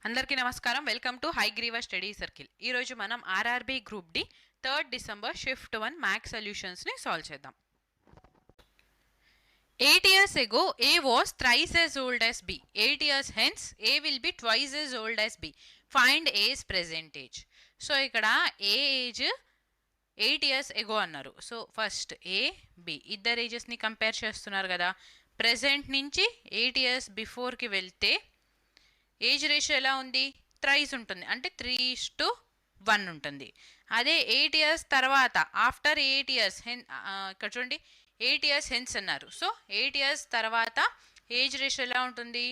అందరికీ నమస్కారం. Welcome to Hayagriva study circle. ఈరోజు మనం RRB group D 3rd December shift 1 maths సొల్యూషన్స్ని సాల్వ్ చేద్దాం. 8 years ago, A was thrice as old as B. 8 years hence, A will be twice as old as B. Find A's present age. So ఇక్కడ A age 8 years ago అన్నారు. So first A, B ఇద్దరు ఏజెస్ని compare చేస్తున్నారు కదా. Present నుంచి 8 years బిఫోర్కి వెళ్తే age ratio ఎలా ఉంది? Thrice ఉంటుంది, అంటే 3:1 ఉంటుంది. అదే 8 years తర్వాత ఆఫ్టర్ 8 years ఇక్కడ చూడండి 8 years హెన్స్ అన్నారు. సో 8 years తర్వాత ఏజ్ రేషియో ఎలా ఉంటుంది?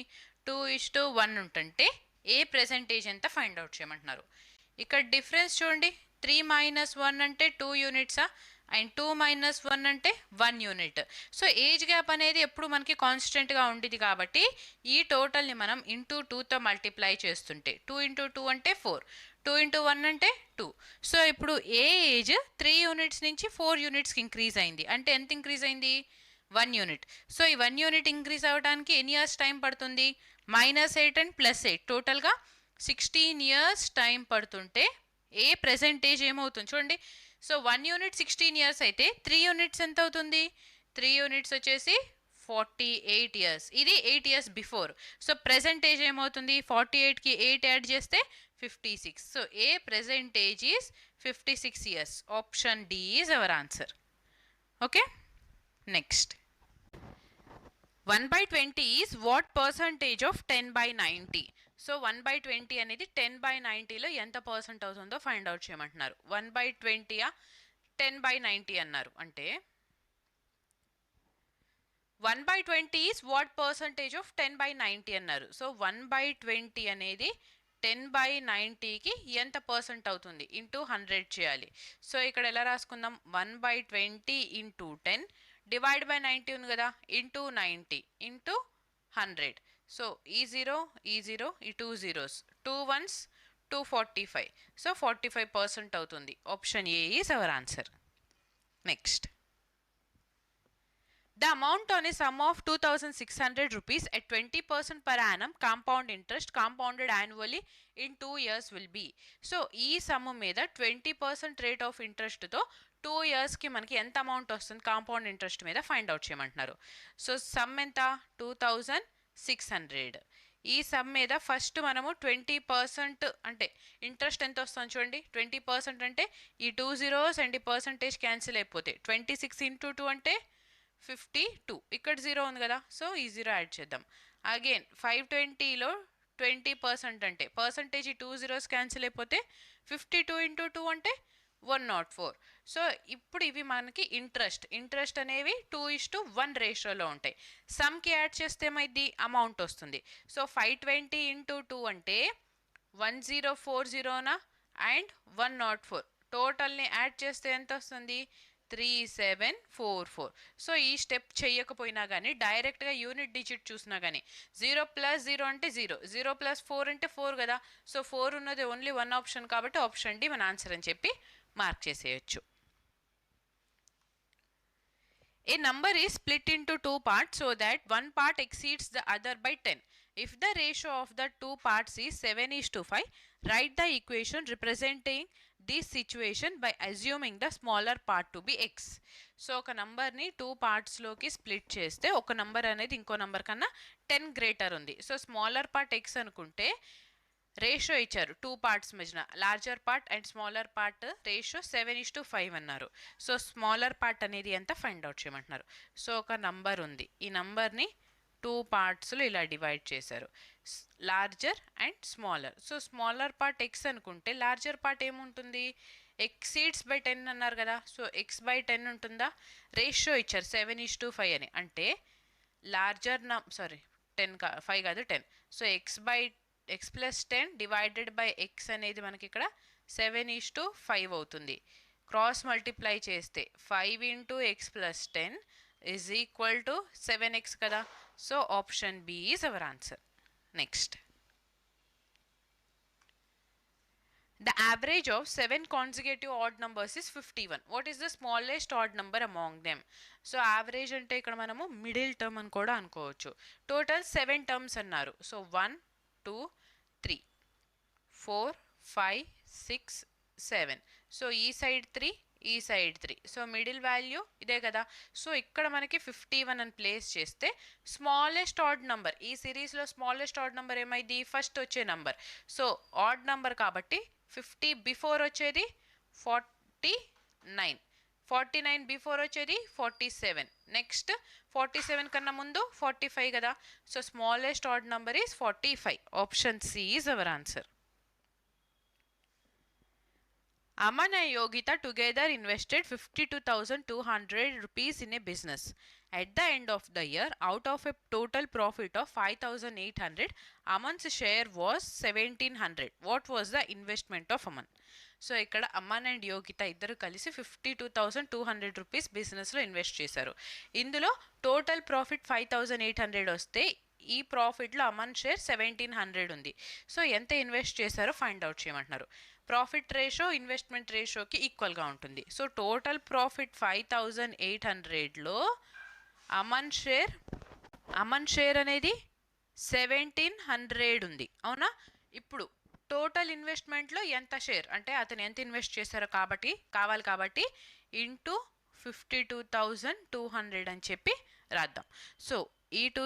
2:1 ఉంటుంటే ఏ ప్రెసెంట్ ఏజ్ ఎంత ఫైండ్ అవుట్ చేయమంటున్నారు. ఇక్కడ డిఫరెన్స్ చూడండి, 3 - 1 అంటే 2 యూనిట్సా, అండ్ 2 - 1 అంటే 1 యూనిట్. సో ఏజ్ గ్యాప్ అనేది ఎప్పుడు మనకి కాన్స్టెంట్గా ఉండేది కాబట్టి ఈ టోటల్ని మనం ఇంటూ 2తో మల్టిప్లై చేస్తుంటే 2 × 2 అంటే 4, 2 × 1 అంటే 2. సో ఇప్పుడు ఏ ఏజ్ 3 యూనిట్స్ నుంచి 4 యూనిట్స్కి ఇంక్రీజ్ అయింది. అంటే ఎంత ఇంక్రీజ్ అయింది? 1 యూనిట్. సో ఈ 1 యూనిట్ ఇంక్రీజ్ అవ్వడానికి ఎన్ని ఇయర్స్ టైం పడుతుంది? -8 అండ్ +8 టోటల్గా 16 years టైం పడుతుంటే ఏ ప్రెసెంటేజ్ ఏమవుతుంది చూడండి. సో 1 యూనిట్ 16 years అయితే 3 యూనిట్స్ ఎంత అవుతుంది? 3 యూనిట్స్ వచ్చేసి 48 years. ఇది 8 years బిఫోర్. సో ప్రెసెంటేజ్ ఏమవుతుంది? 48కి 8 యాడ్ చేస్తే 56. So A present age is 56 years. Option D is our answer. Okay, next 1/20 is what percentage of 10/90. So 1/20 అనేది 10/90లో ఎంత పర్సెంట్ అవుతుందో ఫైండ్ అవుట్ చేయమంటున్నారు. 1/20 10/90 అన్నారు అంటే 1/20 ఈజ్ వాట్ పర్సంటేజ్ ఆఫ్ 10/90 అన్నారు. సో 1/20 అనేది 10/90కి ఎంత పర్సెంట్ అవుతుంది? ఇంటూ 100 చేయాలి. సో ఇక్కడ ఎలా రాసుకుందాం? 1/20 × 10 డివైడ్ బై 90 ఉంది కదా, ఇంటూ 90 ఇంటూ 100. సో ఈ 0 ఈ 0 ఈ 2 zeros, 2 ones 245. సో 45% అవుతుంది. Option A is our answer. Next, the amount on a sum of 2,600 rupees at 20% per annum compound interest compounded annually in 2 years will be. So ఈ some మీద 20% rate of ఇంట్రెస్ట్తో 2 yearsకి మనకి ఎంత amount వస్తుంది compound interest మీద find out చేయమంటున్నారు. So some ఎంత? 2,600. ఈ సమ్ మీద ఫస్ట్ మనము 20% అంటే ఇంట్రెస్ట్ ఎంత వస్తుంది చూడండి. 20% అంటే ఈ 2 zeros అండ్ ఈ పర్సంటేజ్ క్యాన్సిల్ అయిపోతే 26 × 2 అంటే 52. ఇక్కడ 0 ఉంది కదా, సో ఈ 0 యాడ్ చేద్దాం. అగైన్ 520లో 20% అంటే పర్సంటేజ్ ఈ 2 zeros క్యాన్సిల్ అయిపోతే 52 × 2 అంటే 104. సో ఇప్పుడు ఇవి మనకి ఇంట్రెస్ట్ అనేవి 2:1 రేషియోలో ఉంటాయి. సమ్కి యాడ్ చేస్తే ఏమైంది? అమౌంట్ వస్తుంది. సో 520 × 2 అంటే 1040 అండ్ 104. టోటల్ని యాడ్ చేస్తే ఎంత వస్తుంది? 3744. సో ఈ స్టెప్ చేయకపోయినా కానీ డైరెక్ట్గా యూనిట్ డిజిట్ చూసినా కానీ 0 + 0 అంటే 0, 0 + 4 అంటే 4 కదా. సో 4 ఉన్నది ఓన్లీ 1 ఆప్షన్ కాబట్టి ఆప్షన్ డి మన ఆన్సర్ అని చెప్పి మార్క్ చేసేయచ్చు. A number is split into 2 parts so that one part exceeds the other by 10. If the ratio of the 2 parts is 7:5, write the equation representing this situation by assuming the smaller part to be x. So ఒక నంబర్ని 2 పార్ట్స్లోకి split చేస్తే ఒక number అనేది ఇంకో number కన్నా 10 greater ఉంది. So smaller part x అనుకుంటే ratio ఇచ్చారు 2 పార్ట్స్ మధ్యన, larger part and smaller part ratio 7:5 అన్నారు. సో స్మాలర్ పార్ట్ అనేది ఎంత ఫైండ్ అవుట్ చేయమంటున్నారు. సో ఒక నంబర్ ఉంది, ఈ నంబర్ని 2 పార్ట్స్లో ఇలా డివైడ్ చేశారు, larger and smaller. So smaller part x అనుకుంటే లార్జర్ పార్ట్ ఏముంటుంది? ఎక్సీడ్స్ బై 10 అన్నారు కదా. సో x/10 ఉంటుందా? రేషియో ఇచ్చారు 7:5 అని, అంటే లార్జర్ 5 కాదు 10. So x + 10 divided by x అనేది మనకి ఇక్కడ 7:5 అవుతుంది. క్రాస్ మల్టిప్లై చేస్తే 5 × x + 10 is equal to 7x కదా. So option B is our answer. Next, the average of 7 consecutive odd numbers is 51. What is the smallest odd number among them? So average అంటే ఇక్కడ మనము middle term అని కూడా అనుకోవచ్చు. Total 7 terms అన్నారు. So 1 2 3 4 5 6 7. So ఈ side 3, ఈ side 3. So middle value ఇదే కదా. సో ఇక్కడ మనకి 51 అని ప్లేస్ చేస్తే స్మాలెస్ట్ ఆడ్ నంబర్, ఈ సిరీస్లో స్మాలెస్ట్ ఆడ్ నంబర్ ఏమైంది, ఫస్ట్ వచ్చే నంబర్. సో ఆడ్ నంబర్ కాబట్టి 50 బిఫోర్ వచ్చేది 49, 49 బిఫోర్ వచ్చేది 47, నెక్స్ట్ 47 కన్నా ముందు 45 కదా. So smallest odd number is 45. Option C is our answer. Aman and Yogita together invested 52,200 rupees in a business. At the end of the year, out of a total profit of 5,800, Aman's share was 1,700. What was the investment of Aman? So ఇక్కడ Aman and Yogita ఇద్దరు కలిసి 52,200 rupees బిజినెస్లో invest చేశారు. ఇందులో total profit 5,800 వస్తే ఈ ప్రాఫిట్లో Aman share 1,700 ఉంది. So ఎంత ఇన్వెస్ట్ చేశారో ఫైండ్ అవుట్ చేయమంటున్నారు. ప్రాఫిట్ రేషియో ఇన్వెస్ట్మెంట్ రేషియోకి ఈక్వల్గా ఉంటుంది. సో టోటల్ ప్రాఫిట్ 5,800లో అమన్ షేర్ అనేది 1,700 ఉంది, అవునా. ఇప్పుడు టోటల్ ఇన్వెస్ట్మెంట్లో ఎంత షేర్ అంటే అతను ఎంత ఇన్వెస్ట్ చేశారో కావాలి కాబట్టి ఇంటూ 52,200 అని చెప్పి రాద్దాం. సో ఈ టూ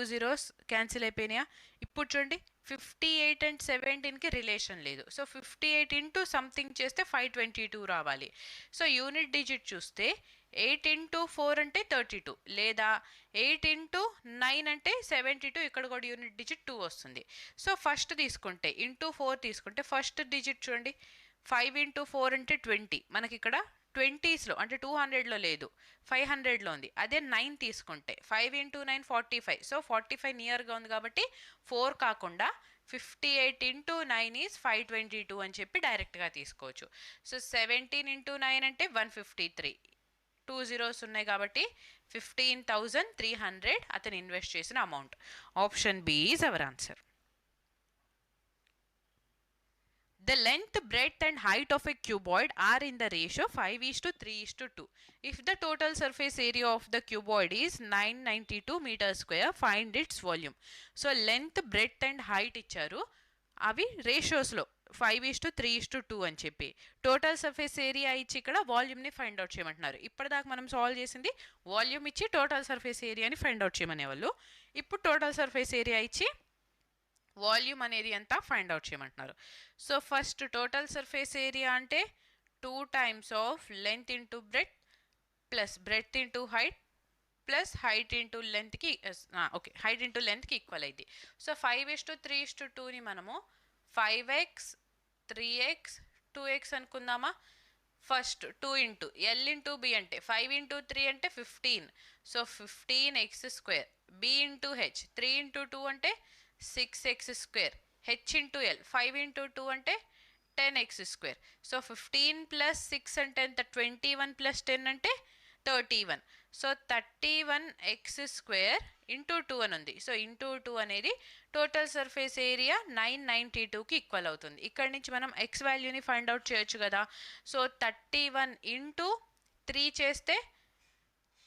జీరోస్ క్యాన్సిల్ అయిపోయినాయా. ఇప్పుడు చూడండి 58 అండ్ 17కి రిలేషన్ లేదు. సో 58 ఇంటూ సంథింగ్ చేస్తే 522 రావాలి. సో యూనిట్ డిజిట్ చూస్తే 8 ఇంటూ 4 అంటే 32, లేదా 8 ఇంటూ 9 అంటే 72. ఇక్కడ కూడా యూనిట్ డిజిట్ 2 వస్తుంది. సో ఫస్ట్ తీసుకుంటే ఇంటూ 4 తీసుకుంటే ఫస్ట్ డిజిట్ చూడండి 5 ఇంటూ 4 అంటే 20. మనకి ఇక్కడ 20స్లో అంటే 200లో లేదు, 500లో ఉంది. అదే 9 తీసుకుంటే 5 ఇంటూ 9 45. సో 45 నియర్గా ఉంది కాబట్టి 4 కాకుండా 58 ఇంటూ 9 ఈజ్ 522 అని చెప్పి డైరెక్ట్గా తీసుకోవచ్చు. సో 17 ఇంటూ 9 అంటే 153. 2 zeros ఉన్నాయి కాబట్టి 15,300 అతను ఇన్వెస్ట్ చేసిన amount. Option B is our answer. The length, breadth and height of a cuboid are in the ratio 5:3:2. If the total surface area of the cuboid is 992 meters square, find its volume. So length, breadth and height ఇచ్చారు, అవి రేషియోస్లో 5:3:2 అని చెప్పి total surface area ఇచ్చి ఇక్కడ వాల్యూమ్ని find out చేయమంటున్నారు. ఇప్పటిదాకా మనం solve చేసింది వాల్యూమ్ ఇచ్చి టోటల్ సర్ఫేస్ ఏరియాని ఫైండ్ అవుట్ చేయమనేవాళ్ళు. ఇప్పుడు టోటల్ సర్ఫేస్ ఏరియా ఇచ్చి వాల్యూమ్ అనేది ఎంత ఫైండ్ అవుట్ చేయమంటున్నారు. So first total surface area అంటే 2 times of length into breadth plus breadth into height plus height into లెంత్కి హైట్ ఇంటూ లెంత్కి ఈక్వల్ అయింది. సో 5:3:2ని మనము 5x 3x 2x అనుకుందామా. First 2 into L into B అంటే 5 into 3 అంటే 15. So 15x². B into H 3 into 2 అంటే 6x². H into L 5 into 2 అంటే 10x². సో 15 ప్లస్ 6 అంటే ఎంత 21 ప్లస్ 10 అంటే 31. సో 31x² ఇంటూ 2 అని ఉంది. సో ఇంటూ 2 అనేది టోటల్ సర్ఫేస్ ఏరియా 992కి ఈక్వల్ అవుతుంది. ఇక్కడ నుంచి మనం ఎక్స్ వాల్యూని ఫైండ్ అవుట్ చేయొచ్చు కదా. సో 31 ఇంటూ 3 చేస్తే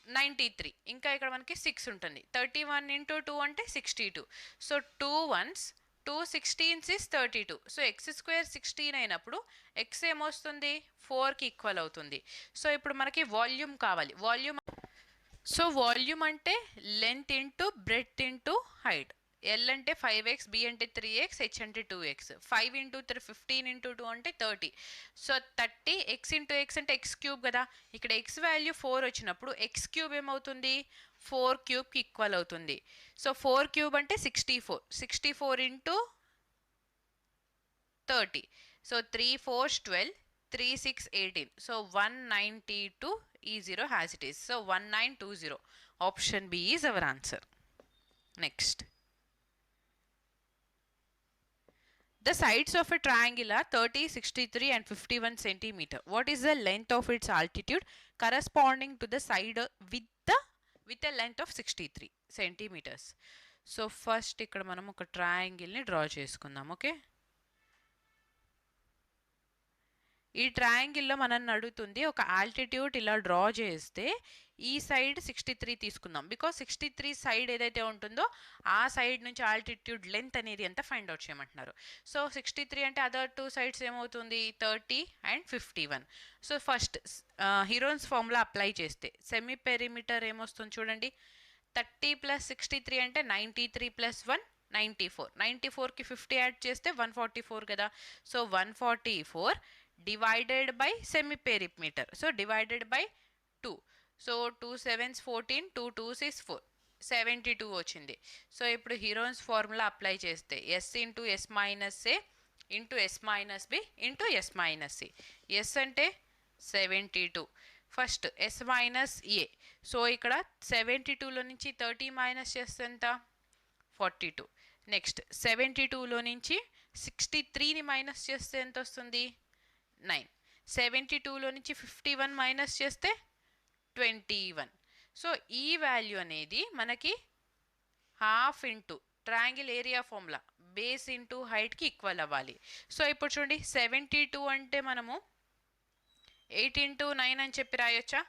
93, ఇంకా ఇక్కడ మనకి 6 ఉంటుంది. 31 ఇంటూ 2 అంటే 62. So 2 1s 2 16s is 32. So x² 16 అయినప్పుడు x ఏమొస్తుంది 4కి ఈక్వల్ అవుతుంది. సో ఇప్పుడు మనకి వాల్యూమ్ కావాలి. వాల్యూమ్ అంటే length into breadth into height. L అంటే 5x, బి అంటే 3x, హెచ్ అంటే 2x. 5 ఇంటూ 3 15 ఇంటూ 2 అంటే 30. సో 30 x ఇంటూ x అంటే x³ కదా. ఇక్కడ x వాల్యూ 4 వచ్చినప్పుడు x³ ఏమవుతుంది 4³ ఈక్వల్ అవుతుంది. సో 4³ అంటే 64. 64 into 30. So 3 4s 12, 3 6 18. So 192 E0 has it is. So 1920. Option B is our answer. Next. The sides of a triangle are 30, 63 and 51 centimeter. What is the length of its altitude corresponding to the side with a length of 63 centimeters? So first ఇక్కడ మనం ఒక triangle ని draw చేసుకుందాం. Okay, ఈ ట్రయాంగిల్లో మనల్ని అడుగుతుంది ఒక altitude ఇలా డ్రా చేస్తే ఈ సైడ్ 63 తీసుకుందాం, బికాస్ 63 సైడ్ ఏదైతే ఉంటుందో ఆ సైడ్ నుంచి ఆల్టిట్యూడ్ లెంత్ అనేది ఎంత ఫైండ్ అవుట్ చేయమంటున్నారు. సో 63 అంటే అదర్ టూ సైడ్స్ ఏమవుతుంది 30 and 51. So first Heron's formula apply చేస్తే సెమీ పెరిమీటర్ ఏమొస్తుంది చూడండి, 30 + 63 అంటే 93 + 1 94. 94కి 50 యాడ్ చేస్తే 144 కదా. So 144 divided by semi perimeter, so divided by 2. So 2 7s 14, 2 2s is 4, 72 వచ్చింది. సో ఇప్పుడు హీరోన్స్ ఫార్ములా అప్లై చేస్తే S into S minus A into S minus B into S minus C. S అంటే 72, first S minus A. So ఇక్కడ 72లో నుంచి 30 minus చేస్తే ఎంత 42. Next 72లో నుంచి 63ని మైనస్ చేస్తే ఎంత వస్తుంది 9. 72లో నుంచి 51 మైనస్ చేస్తే 21. సో ఈ వాల్యూ అనేది మనకి half into triangle area formula base into హైట్కి ఈక్వల్ అవ్వాలి. సో ఇప్పుడు చూడండి 72 అంటే మనము 8 ఇంటూ 9 అని చెప్పి రాయొచ్చా,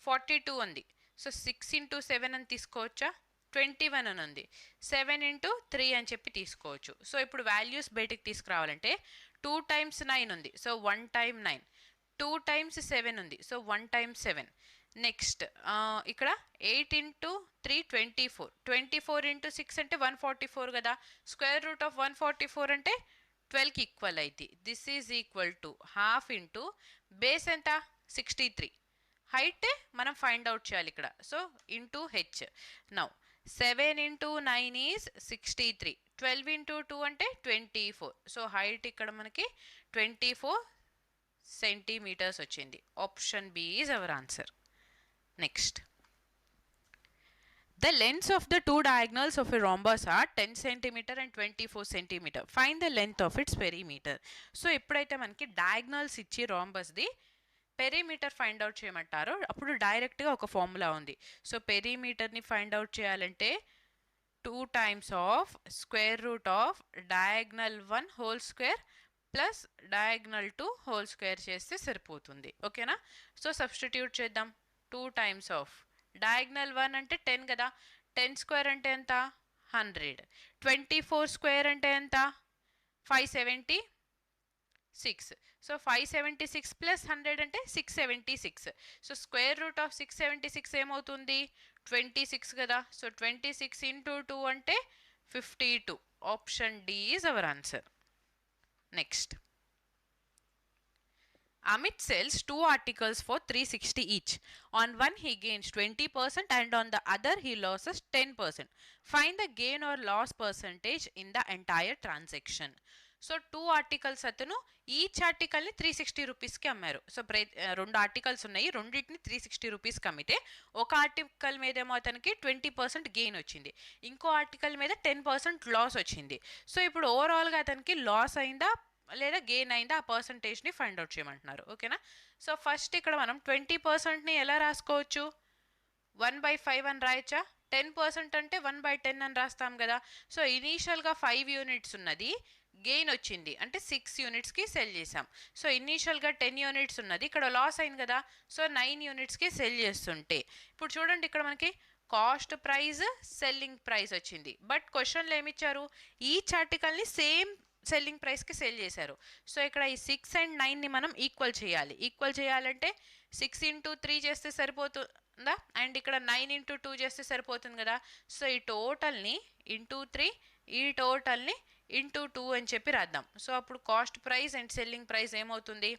42 ఉంది. సో 6 ఇంటూ 7 అని తీసుకోవచ్చా, 21 అని ఉంది. 7 ఇంటూ 3 అని చెప్పి తీసుకోవచ్చు. సో ఇప్పుడు వాల్యూస్ బయటికి తీసుకురావాలంటే 2 times 9 ఉంది, సో 1 time 9. 2 times 7 ఉంది, సో 1 times 7. నెక్స్ట్ ఇక్కడ 8 ఇంటూ 3 24, 24 ఇంటూ 6 అంటే 144 కదా. స్క్వేర్ రూట్ ఆఫ్ 144 అంటే 12కి ఈక్వల్ అయింది. This is equal to half into base ఎంత 63, హైట్ మనం ఫైండ్ అవుట్ చేయాలి ఇక్కడ. So into H. Now 7 into 9 is 63, 12 into 2 అంటే 24. సో హైట్ ఇక్కడ మనకి 24 సెంటీమీటర్స్ వచ్చింది. Option B is our answer. Next, the lengths of the two diagonals of a rhombus are 10 cm and 24 cm. Find the length of its perimeter. So ఎప్పుడైతే మనకి diagonals ఇచ్చి రాంబస్ది perimeter find out చేయమంటారో అప్పుడు డైరెక్ట్గా ఒక formula ఉంది. So పెరిమీటర్ని find out చేయాలంటే 2 times of square root of diagonal 1 whole square plus diagonal 2 whole square చేస్తే సరిపోతుంది. ఓకేనా. సో సబ్స్టిట్యూట్ చేద్దాం. 2 times ఆఫ్ డయాగ్నల్ 1 అంటే 10 కదా, 10 స్క్వేర్ అంటే ఎంత 100, 24 స్క్వేర్ అంటే ఎంత 576. సో 576 ప్లస్ 100 అంటే 676. సో స్క్వేర్ రూట్ ఆఫ్ 676 ఏమవుతుంది 26 కదా. సో 26 ఇంటూ 2 అంటే 52. Option D is our answer. Next, Amit sells 2 articles for 360 each. On one he gains 20% and on the other he loses 10%. Find the gain or loss percentage in the entire transaction. So 2 articles అతను each ఆర్టికల్ని 360 రూపీస్కి అమ్మారు. So 2 articles ఉన్నాయి, రెండింటిని 360 రూపీస్కి అమ్మితే ఒక article మీద ఏమో అతనికి 20% గెయిన్ వచ్చింది, ఇంకో ఆర్టికల్ మీద 10% లాస్ వచ్చింది. సో ఇప్పుడు ఓవరాల్గా అతనికి లాస్ అయిందా లేదా గెయిన్ అయిందా ఆ పర్సంటేజ్ని ఫైండ్ అవుట్ చేయమంటున్నారు. ఓకేనా. సో ఫస్ట్ ఇక్కడ మనం 20%ని ఎలా రాసుకోవచ్చు 1/5 అని రాయొచ్చా. 10% అంటే 1/10 అని రాస్తాం కదా. సో ఇనీషియల్గా 5 యూనిట్స్ ఉన్నది, గెయిన్ వచ్చింది అంటే 6 యూనిట్స్కి సెల్ చేసాం. సో ఇనీషియల్గా 10 యూనిట్స్ ఉన్నది, ఇక్కడ లాస్ అయింది కదా. సో 9 యూనిట్స్కి సెల్ చేస్తుంటే ఇప్పుడు చూడండి ఇక్కడ మనకి కాస్ట్ ప్రైస్ సెల్లింగ్ ప్రైస్ వచ్చింది. బట్ క్వశ్చన్లో ఏమిచ్చారు ఈచ్ ఆర్టికల్ని సేమ్ సెల్లింగ్ ప్రైస్కి సెల్ చేశారు. సో ఇక్కడ ఈ 6 and 9ని మనం ఈక్వల్ చేయాలి. ఈక్వల్ చేయాలంటే 6 ఇంటూ 3 చేస్తే సరిపోతుందా, అండ్ ఇక్కడ 9 ఇంటూ 2 చేస్తే సరిపోతుంది కదా. సో ఈ టోటల్ని ఇంటూ 3, ఈ టోటల్ని ఇంటూ 2 అని చెప్పి రాద్దాం. సో అప్పుడు cost price and selling price ఏమవుతుంది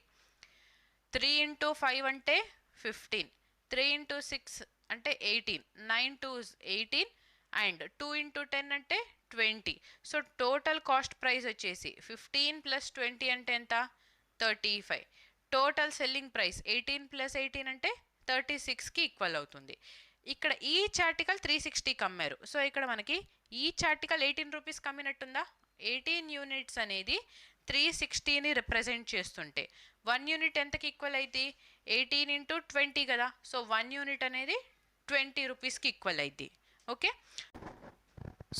3 ఇంటూ 5 అంటే 15, 3 ఇంటూ 6 అంటే 18, 9 2 18 అండ్ 2 ఇంటూ 10 అంటే 20. సో టోటల్ కాస్ట్ ప్రైస్ వచ్చేసి 15 + 20 అంటే ఎంత 35. టోటల్ సెల్లింగ్ ప్రైస్ 18 + 18 అంటే 36కి ఈక్వల్ అవుతుంది. ఇక్కడ ఈచ్ ఆర్టికల్ 360కి అమ్మారు. సో ఇక్కడ మనకి ఈచ్ ఆర్టికల్ 18 రూపీస్కి అమ్మినట్టుందా. 18 యూనిట్స్ అనేది 360ని రిప్రజెంట్ చేస్తుంటే 1 యూనిట్ ఎంతకి ఈక్వల్ అయింది 18 ఇంటూ 20 కదా. సో 1 యూనిట్ అనేది 20 రూపీస్కి ఈక్వల్ అయింది. ఓకే.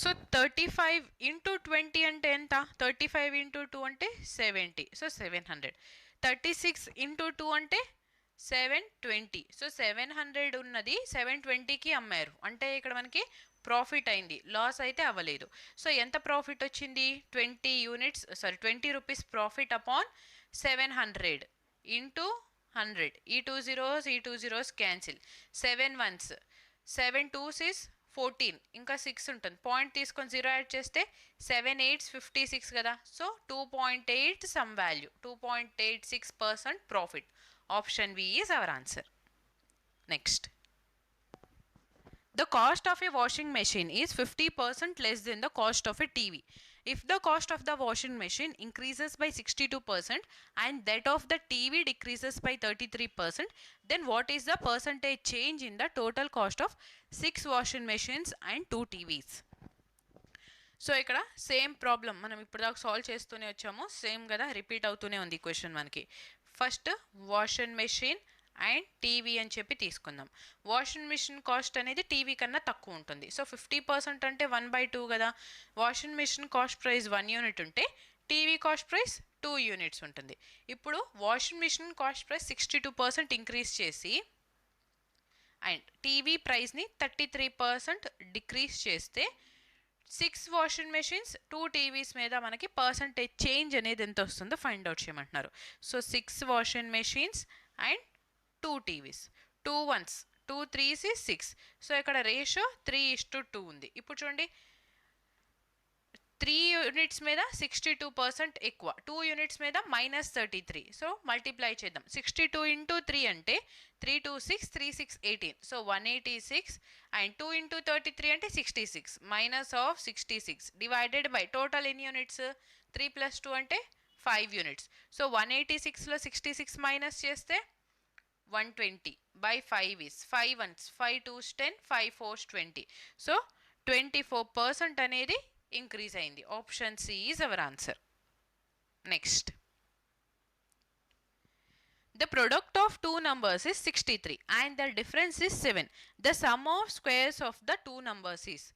సో 35 ఇంటూ 20 అంటే ఎంత 35 ఇంటూ 2 అంటే 70. సో 700. 36 ఇంటూ 2 అంటే 720. సో 700 ఉన్నది 720కి అమ్మారు, అంటే ఇక్కడ మనకి ప్రాఫిట్ అయింది, లాస్ అయితే అవ్వలేదు. సో ఎంత ప్రాఫిట్ వచ్చింది? 20 రూపీస్ ప్రాఫిట్ అపాన్ 700 ఇంటూ 100. ఈ 2 zeros cancel, 7 1s 7 2s is 14, ఇంకా 6 ఉంటుంది, పాయింట్ తీసుకొని 0 యాడ్ చేస్తే 7 8s 56 కదా. So 2.8 some value, 2.86% profit. Option B is our answer. Next, the cost of a washing machine is 50% less than the cost of a TV. If the cost of the washing machine increases by 62% and that of the TV decreases by 33%, then what is the percentage change in the total cost of 6 washing machines and 2 TVs? So ఇక్కడ same problem మనం ఇప్పుడు దాకా solve చేస్తూనే వచ్చాము, same కదా, repeat అవుతూనే ఉంది question మనకి. First washing machine and TV అని చెప్పి తీసుకుందాం. వాషింగ్ మిషన్ కాస్ట్ అనేది టీవీ కన్నా తక్కువ ఉంటుంది. సో 50% అంటే 1/2 కదా. Washing machine cost price 1 unit ఉంటే టీవీ కాస్ట్ ప్రైస్ 2 యూనిట్స్ ఉంటుంది. ఇప్పుడు washing machine cost price 62% increase చేసి అండ్ టీవీ ప్రైస్ని 33% డిక్రీజ్ చేస్తే 6 వాషింగ్ మెషిన్స్ 2 టీవీస్ మీద మనకి పర్సంటేజ్ చేంజ్ అనేది ఎంత వస్తుందో ఫైండ్ అవుట్ చేయమంటున్నారు. So 6 washing machines and 2 TVs, 2 1s 2 3s is 6. So ఇక్కడ రేషియో 3:2 ఉంది. ఇప్పుడు చూడండి, 3 యూనిట్స్ మీద 62% ఎక్కువ, 2 యూనిట్స్ మీద -33. సో మల్టిప్లై చేద్దాం. 62 ఇంటూ 3 అంటే 3 2 6 3 6 18. సో 186 అండ్ 2 ఇంటూ 33 అంటే 66 minus of 66 divided by total ఎన్ని యూనిట్స్ 3 + 2 అంటే 5 యూనిట్స్. సో 186లో 66 మైనస్ చేస్తే 120 by 5 is 5 1s 5 2s 10 5 4s 20. So 24% అనేది ఇంక్రీజ్ అయింది. Option C is our answer. Next, the product of two numbers is 63 and the difference is 7. The sum of squares of the two numbers is.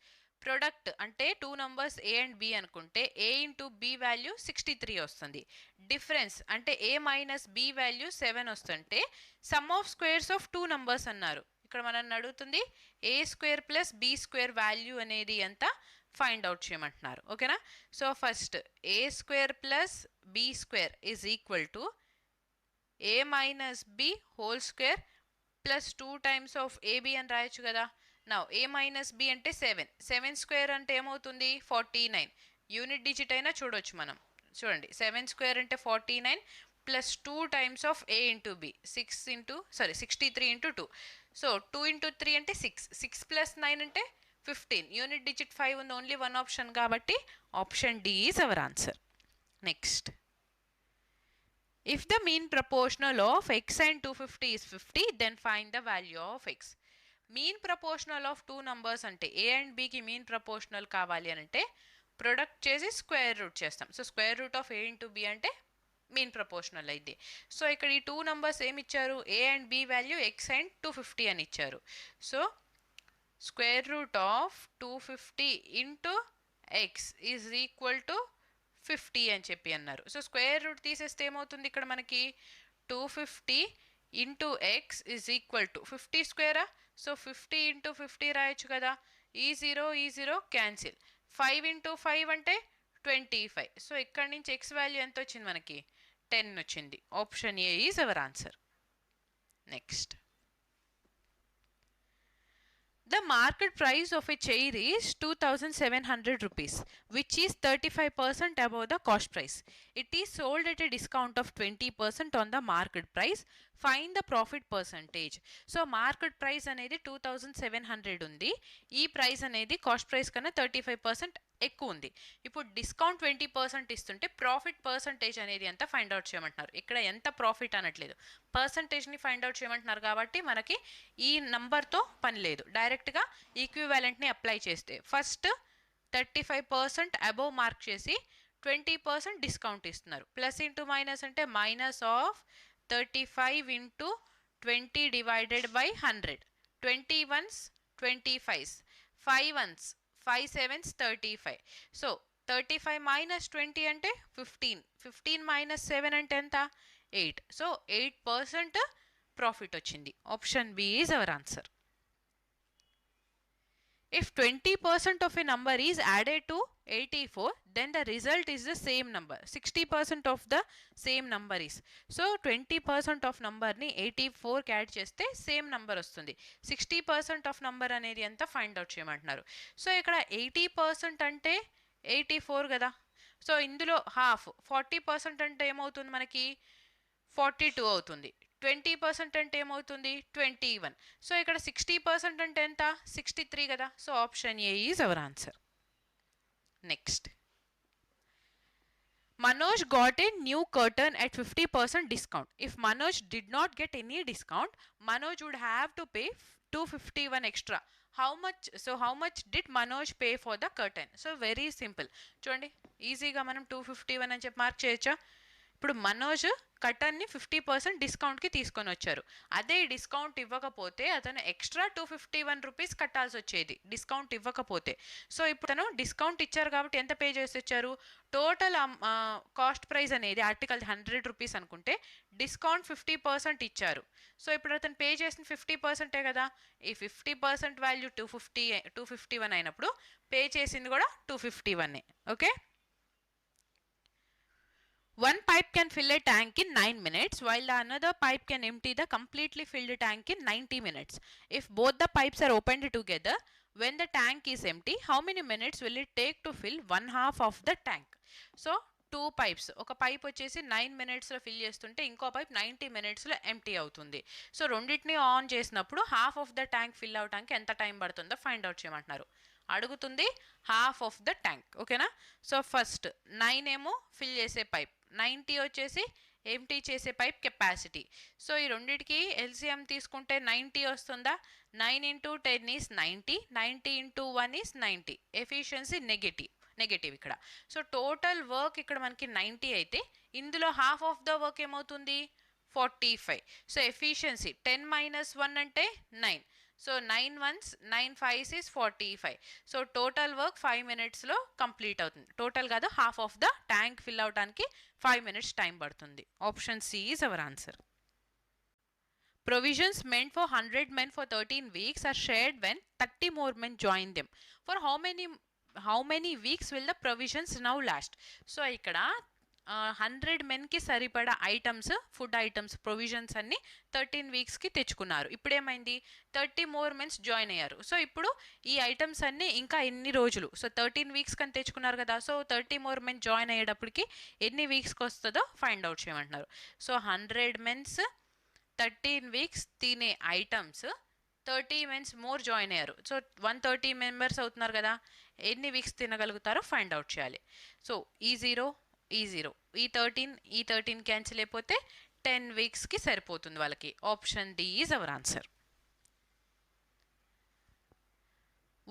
Product అంటే 2 numbers A and B అనుకుంటే A into B value 63 వస్తుంది. Difference అంటే A minus B value 7 వస్తుంటే some of squares of 2 numbers అన్నారు. ఇక్కడ మనం అడుగుతుంది A² + B² value అనేది ఎంత ఫైండ్ అవుట్ చేయమంటున్నారు. ఓకేనా. So first A² + B² is equal to A - B whole square plus 2 times of AB అని రాయొచ్చు కదా. నౌ A - B అంటే 7, 7 స్క్వేర్ అంటే ఏమవుతుంది 49. యూనిట్ డిజిట్ అయినా చూడొచ్చు మనం. చూడండి 7 స్క్వేర్ అంటే 49 plus 2 times of A into B 63 into 2. So 2 into 3 అంటే 6, 6 + 9 అంటే 15. యూనిట్ డిజిట్ 5 ఉంది, ఓన్లీ 1 ఆప్షన్ కాబట్టి option D is our answer. Next, if the mean proportional of x and 250 is 50, then find the value of x. Mean proportional of 2 numbers అంటే A and Bకి mean proportional కావాలి అని అంటే product చేసి square root చేస్తాం. So square root of A into B అంటే mean proportional అయింది. So ఇక్కడ ఈ 2 numbers ఏమి ఇచ్చారు, A and B value x and 250 అని ఇచ్చారు. So square root of 250 into x is equal to 50 అని చెప్పి అన్నారు. సో స్క్వేర్ రూట్ తీసేస్తే ఏమవుతుంది ఇక్కడ మనకి 250 into X is equal to 50 స్క్వేరా. సో 50 ఇంటూ 50 రాయొచ్చు కదా. ఈ 0 క్యాన్సిల్, 5 ఇంటూ 5 అంటే 25. సో ఇక్కడ నుంచి ఎక్స్ వాల్యూ ఎంత వచ్చింది మనకి 10 వచ్చింది. Option A is our answer. Next, the market price of a chair is 2700 rupees, which is 35% above the cost price. It is sold at a discount of 20% on the market price. Find the profit percentage. So market price అనేది 2700 ఉంది. ఈ price అనేది cost price కన్నా 35% ఎక్కువ ఉంది. ఇప్పుడు discount 20% ఇస్తుంటే profit percentage అనేది ఎంత ఫైండ్ అవుట్ చేయమంటున్నారు. ఇక్కడ ఎంత ప్రాఫిట్ అనట్లేదు, పర్సంటేజ్ని ఫైండ్ అవుట్ చేయమంటున్నారు కాబట్టి మనకి ఈ నంబర్తో పని లేదు. డైరెక్ట్గా ఈక్వివాలెంట్ని అప్లై చేస్తే ఫస్ట్ 35% అబోవ్ మార్క్ చేసి 20% డిస్కౌంట్ ఇస్తున్నారు. ప్లస్ ఇంటూ మైనస్ అంటే minus of 35 into 20 divided by 100. 20 1s 25, 5 1s 5 7s 35. So 35 - 20 అంటే 15, 15 - 7 అంటే ఎంత 8. సో 8% ప్రాఫిట్ వచ్చింది. Option B is our answer. If 20% of a number is added to 84, then the result is the same number. 60% of the same number is. So 20% of number ni 84 కి add చేస్తే same number వస్తుంది. 60% of number అనేది ఎంత find out చేయమంటున్నారు. So ఇక్కడ 80% అంటే 84 కదా. So ఇందులో హాఫ్ 40% అంటే ఏమవుతుంది మనకి 42 అవుతుంది. 20% అంటే ఏమవుతుంది 21. సో ఇక్కడ 60% అంటే ఎంత 63 కదా. So option A is our answer. Next, Manoj got a new curtain at 50% discount. If Manoj did not get any discount, Manoj would have to pay 251 extra. How much did Manoj pay for the curtain? So very simple. చూడండి ఈజీగా మనం 251 అని చెప్పి mark చేయొచ్చా. ఇప్పుడు మనోజ్ కటన్ని 50% డిస్కౌంట్కి తీసుకొని వచ్చారు. అదే డిస్కౌంట్ ఇవ్వకపోతే అతను ఎక్స్ట్రా 251 రూపీస్ కట్టాల్సి వచ్చేది డిస్కౌంట్ ఇవ్వకపోతే. సో ఇప్పుడు తను డిస్కౌంట్ ఇచ్చారు కాబట్టి ఎంత పే చేసి వచ్చారు. టోటల్ కాస్ట్ ప్రైస్ అనేది ఆర్టికల్ 100 రూపీస్ అనుకుంటే డిస్కౌంట్ 50% ఇచ్చారు. సో ఇప్పుడు అతను పే చేసిన 50%ఏ కదా. ఈ 50% వాల్యూ 251 అయినప్పుడు పే చేసింది కూడా 251. Okay. One pipe can fill a tank in 9 minutes while the another pipe can empty the completely filled tank in 90 minutes. If both the pipes are opened together, when the tank is empty, how many minutes will it take to fill one half of the tank? So 2 pipes, ఒక pipe వచ్చేసి 9 మినిట్స్లో fill చేస్తుంటే ఇంకో pipe 90 మినిట్స్లో empty అవుతుంది. So రెండింటిని on చేసినప్పుడు half of the tank fill అవడానికి ఎంత టైం పడుతుందో ఫైండ్ అవుట్ చేయమంటున్నారు. అడుగుతుంది హాఫ్ ఆఫ్ ద ట్యాంక్. ఓకేనా. సో ఫస్ట్ 9 ఏమో ఫిల్ చేసే పైప్, 90 వచ్చేసి ఎంటీ చేసే పైప్ కెపాసిటీ. సో ఈ రెండింటికి ఎల్సిఎం తీసుకుంటే 90 వస్తుందా. 9 × 10 ఈస్ 90, 90 × 1 ఈస్ 90. ఎఫిషియన్సీ నెగటివ్ ఇక్కడ. సో టోటల్ వర్క్ ఇక్కడ మనకి 90 అయితే ఇందులో హాఫ్ ఆఫ్ ద వర్క్ ఏమవుతుంది 45. సో ఎఫిషియన్సీ 10 - 1 అంటే 9. So 9 1s 9 5s is 45. So total work 5 మినిట్స్లో కంప్లీట్ అవుతుంది. టోటల్ కాదు, half of the tank fill అవడానికి 5 మినిట్స్ టైం పడుతుంది. Option C is our answer. Provisions meant for 100 men for 13 weeks are shared when 30 more men join them. For how many weeks will the provisions now last? So ఇక్కడ 100 మెన్కి సరిపడా items, food items, provisions అన్ని 13 వీక్స్కి తెచ్చుకున్నారు. ఇప్పుడు ఏమైంది 30 more men's join అయ్యారు. So ఇప్పుడు ఈ items అన్ని ఇంకా ఎన్ని రోజులు, సో 13 వీక్స్ కని తెచ్చుకున్నారు కదా. సో 30 మోర్ మెన్ జాయిన్ అయ్యేటప్పటికి ఎన్ని వీక్స్కి వస్తుందో ఫైండ్ అవుట్ చేయమంటున్నారు. సో 100 మెన్స్ 13 వీక్స్ తినే ఐటమ్స్, 30 మెన్స్ మోర్ జాయిన్ అయ్యారు. సో 130 మెంబర్స్ అవుతున్నారు కదా. ఎన్ని వీక్స్ తినగలుగుతారో ఫైండ్ అవుట్ చేయాలి. సో ఈ 0 ఈ 13 క్యాన్సిల్ అయిపోతే 10 వీక్స్కి సరిపోతుంది వాళ్ళకి. Option D is our answer.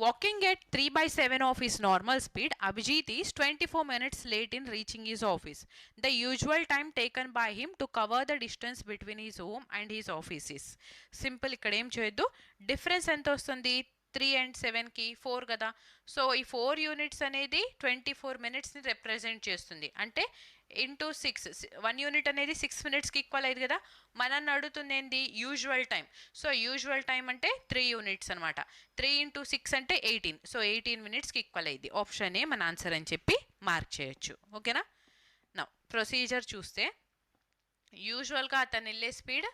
Walking at 3/7 of his normal speed, Abhijit is 24 minutes late in reaching his office. The usual time taken by him to cover the distance between his home and his office is. Simple, ఇక్కడ ఏం చేయొద్దు. Difference ఎంత వస్తుంది 3 and 7కి 4 కదా. So ఈ 4 units అనేది 24 మినిట్స్ని represent చేస్తుంది. అంటే ఇంటూ 6, 1 యూనిట్ అనేది 6 మినిట్స్కి ఈక్వల్ అయ్యింది కదా. మనల్ని అడుగుతుంది ఏంది usual time. So usual time అంటే 3 యూనిట్స్ అనమాట. 3 × 6 అంటే 18. సో 18 మినిట్స్కి ఈక్వల్ అయ్యింది. ఆప్షన్ ఏ మన ఆన్సర్ అని చెప్పి మార్క్ చేయొచ్చు. ఓకేనా. నా ప్రొసీజర్ చూస్తే యూజువల్గా అతను వెళ్ళే స్పీడ్,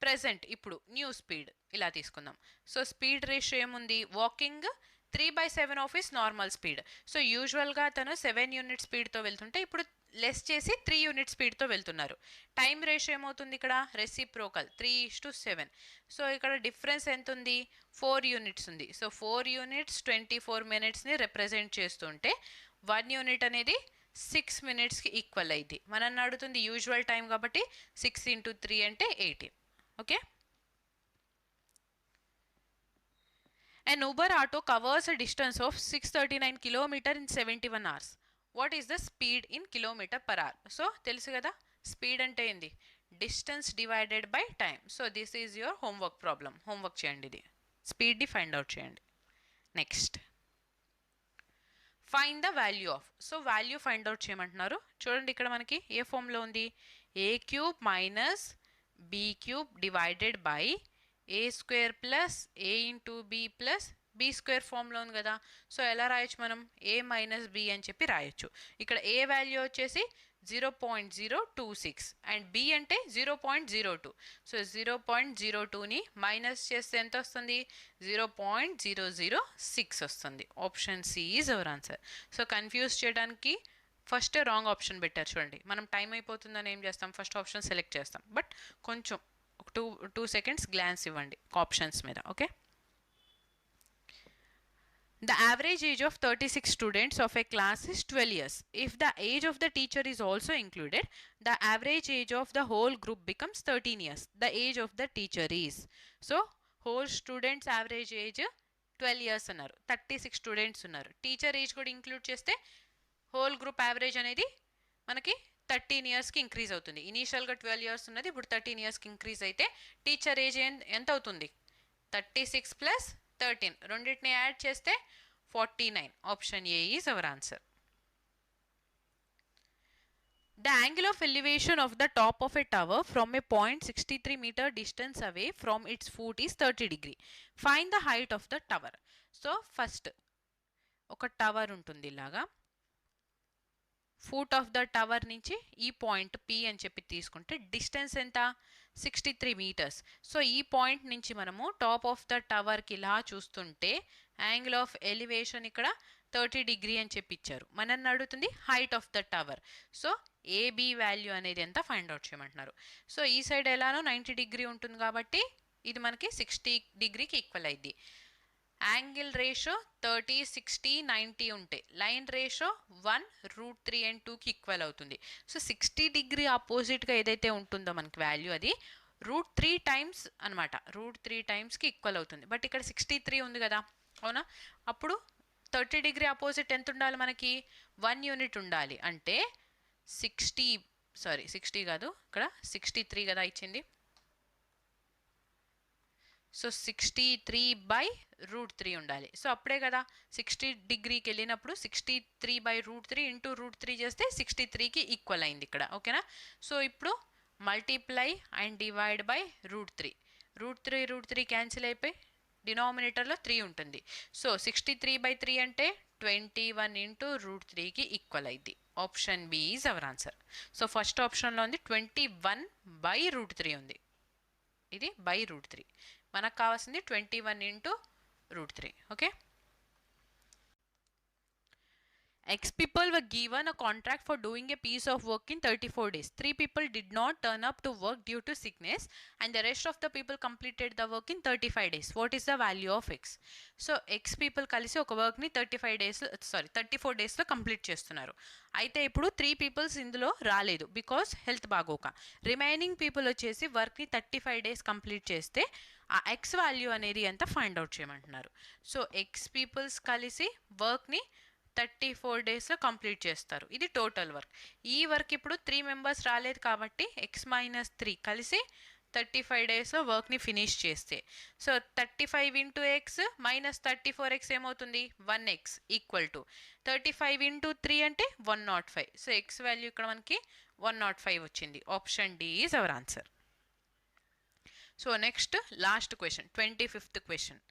ప్రెజెంట్ ఇప్పుడు న్యూ స్పీడ్ ఇలా తీసుకుందాం. సో స్పీడ్ రేషియో ఏముంది, walking 3/7 of his normal speed. So యూజువల్గా తను 7 యూనిట్ స్పీడ్తో వెళ్తుంటే ఇప్పుడు లెస్ చేసి 3 యూనిట్ స్పీడ్తో వెళ్తున్నారు. టైం రేషియో ఏమవుతుంది ఇక్కడ రెసిప్రోకల్ 3:7. సో ఇక్కడ డిఫరెన్స్ ఎంత ఉంది 4 యూనిట్స్ ఉంది. సో 4 యూనిట్స్ 24 మినిట్స్ని రిప్రజెంట్ చేస్తుంటే 1 యూనిట్ అనేది 6 మినిట్స్కి ఈక్వల్ అయింది. మనల్ని అడుగుతుంది యూజువల్ టైం కాబట్టి 6 × 3 అంటే 18. Okay. An Uber auto covers a distance of 639 km in 71 hours. What is the speed in km/h? So తెలుసు కదా స్పీడ్ అంటే ఏంది, distance divided by time. So this is your homework problem. Homework చేయండి, ఇది స్పీడ్ని find out చేయండి. Next, find the value of. So value find out చేయమంటున్నారు. చూడండి ఇక్కడ మనకి ఏ ఫామ్లో ఉంది, a cube minus b cube divided by a square plus a into b plus b square ఫామ్లో ఉంది కదా. సో ఎలా రాయొచ్చు మనం, a మైనస్ b అని చెప్పి రాయొచ్చు. ఇక్కడ a వాల్యూ వచ్చేసి 0.026 అండ్ b అంటే 0.02. సో 0.02ని మైనస్ చేస్తే ఎంత వస్తుంది, 0.006 వస్తుంది. Option C is our answer. So confuse చేయడానికి ఫస్ట్ రాంగ్ ఆప్షన్ పెట్టారు చూడండి. మనం టైం అయిపోతుందని ఏం చేస్తాం, ఫస్ట్ ఆప్షన్ సెలెక్ట్ చేస్తాం. బట్ కొంచెం ఒక టూ సెకండ్స్ గ్లాన్స్ ఇవ్వండి ఆప్షన్స్ మీద. Okay. The average age of 36 students of a class is 12 years. If the age of the teacher is also included, the average age of the whole group becomes 13 years. The age of the teacher is. So, whole students average age 12 years అన్నారు. 36 students ఉన్నారు. Teacher age కూడా include చేస్తే whole group average అనేది మనకి 13 ఇయర్స్కి increase అవుతుంది. ఇనీషియల్గా 12 years ఉన్నది, ఇప్పుడు 13 ఇయర్స్కి ఇంక్రీజ్ అయితే టీచర్ ఏజ్ ఎంత అవుతుంది, 36 ప్లస్ 13, రెండింటిని యాడ్ చేస్తే 49. Option A is our answer. The angle of elevation of the top of a tower from a point 63 meter distance away from its foot is 30 degree. Find the height of the tower. So first ఒక tower ఉంటుంది ఇలాగా, foot of the tower నుంచి ఈ point P అని చెప్పి తీసుకుంటే distance ఎంత, 63 metres. So ఈ పాయింట్ నుంచి మనము టాప్ ఆఫ్ ద టవర్కి ఇలా చూస్తుంటే యాంగిల్ ఆఫ్ ఎలివేషన్ ఇక్కడ 30 డిగ్రీ అని చెప్పి ఇచ్చారు. మనల్ని అడుగుతుంది height of the tower. So AB value అనేది ఎంత ఫైండ్ అవుట్ చేయమంటున్నారు. సో ఈ సైడ్ ఎలానో 90 డిగ్రీ ఉంటుంది కాబట్టి ఇది మనకి 60 డిగ్రీకి ఈక్వల్ అయింది. యాంగిల్ రేషియో 30, 60, 90 ఉంటే లైన్ రేషియో 1√3 and 2కి ఈక్వల్ అవుతుంది. సో 60 డిగ్రీ ఆపోజిట్గా ఏదైతే ఉంటుందో మనకి వాల్యూ అది √3 టైమ్స్ అనమాట, √3 టైమ్స్కి ఈక్వల్ అవుతుంది. బట్ ఇక్కడ 63 ఉంది కదా, అవునా. అప్పుడు 30 డిగ్రీ ఆపోజిట్ ఎంత ఉండాలి మనకి, 1 యూనిట్ ఉండాలి. అంటే 60 కాదు, ఇక్కడ 63 కదా ఇచ్చింది. సో 63/√3 ఉండాలి. సో అప్పుడే కదా 60 డిగ్రీకి వెళ్ళినప్పుడు 63/√3 ఇంటూ √3 చేస్తే 63కి ఈక్వల్ అయింది ఇక్కడ. ఓకేనా. సో ఇప్పుడు multiply and divide by √3. √3 cancel అయిపోయి డినామినేటర్లో 3 ఉంటుంది. సో 63/3 అంటే 21 ఇంటూ √3కి ఈక్వల్ అయింది. Option B is our answer. So first ఆప్షన్లో ఉంది 21/√3 ఉంది, ఇది /√3. మనకు కావాల్సింది 21 into √3. Okay. X people were given a contract for doing a piece of work in 34 days. 3 people did not turn up to work due to sickness and the rest of the people completed the work in 35 days. What is the value of X? So X people కలిసి ఒక వర్క్ని 34 డేస్లో complete చేస్తున్నారు. అయితే ఇప్పుడు 3 peoples ఇందులో రాలేదు because health బాగోక. Remaining people వచ్చేసి వర్క్ని 35 డేస్ కంప్లీట్ చేస్తే ఆ X వాల్యూ అనేది ఎంత ఫైండ్ అవుట్ చేయమంటున్నారు. సో X పీపుల్స్ కలిసి వర్క్ని 34 డేస్లో కంప్లీట్ చేస్తారు. ఇది టోటల్ వర్క్. ఈ వర్క్ ఇప్పుడు 3 మెంబర్స్ రాలేదు కాబట్టి X-3 కలిసి 35 డేస్లో వర్క్ని ఫినిష్ చేస్తే, so 35 into X minus 34X ఏమవుతుంది, 1X ఈక్వల్ టు 35 ఇంటూ 3 అంటే 105. సో X వాల్యూ ఇక్కడ మనకి 105 వచ్చింది. Option D is our answer. So next last question, 25th question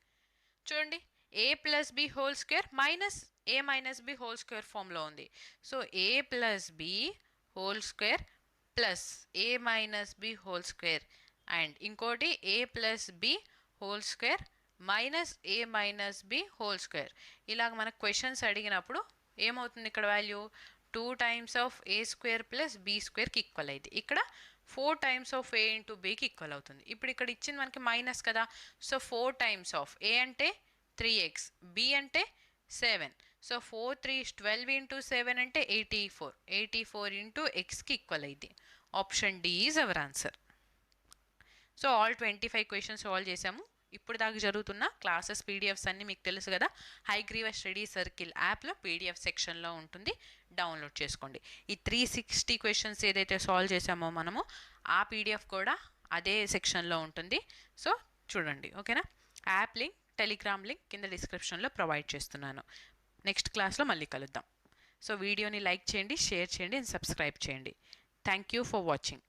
చూడండి. a plus B whole square minus a minus B whole square ఫామ్లో ఉంది. So a plus B whole square plus a minus B whole square and ఇంకోటి a plus B whole square minus a minus B whole square. ఇలాగ మనకు questions అడిగినప్పుడు ఏమవుతుంది ఇక్కడ value 2 times of a square plus b స్క్వేర్కి equal అయింది. ఇక్కడ 4 times of a into bకి ఈక్వల్ అవుతుంది. ఇప్పుడు ఇక్కడ ఇచ్చింది మనకి మైనస్ కదా. సో 4 టైమ్స్ ఆఫ్ a అంటే 3x, b అంటే 7. సో 4 3 12 ఇంటూ 7 అంటే 84 ఇంటూ ఎక్స్కి ఈక్వల్ అయింది. Option D is our answer. So all 25 questions solve చేసాము. ఇప్పుడు దాకా జరుగుతున్న క్లాసెస్ పీడిఎఫ్స్ అన్నీ మీకు తెలుసు కదా, హైగ్రీవ స్టడీ సర్కిల్ యాప్లో పీడిఎఫ్ సెక్షన్లో ఉంటుంది, డౌన్లోడ్ చేసుకోండి. ఈ 360 క్వశ్చన్స్ ఏదైతే సాల్వ్ చేసామో మనము ఆ పీడిఎఫ్ కూడా అదే సెక్షన్లో ఉంటుంది. సో చూడండి. ఓకేనా. యాప్ లింక్, టెలిగ్రామ్ లింక్ కింద డిస్క్రిప్షన్లో ప్రొవైడ్ చేస్తున్నాను. నెక్స్ట్ క్లాస్లో మళ్ళీ కలుద్దాం. సో వీడియోని లైక్ చేయండి, షేర్ చేయండి అండ్ సబ్స్క్రైబ్ చేయండి. Thank you for watching.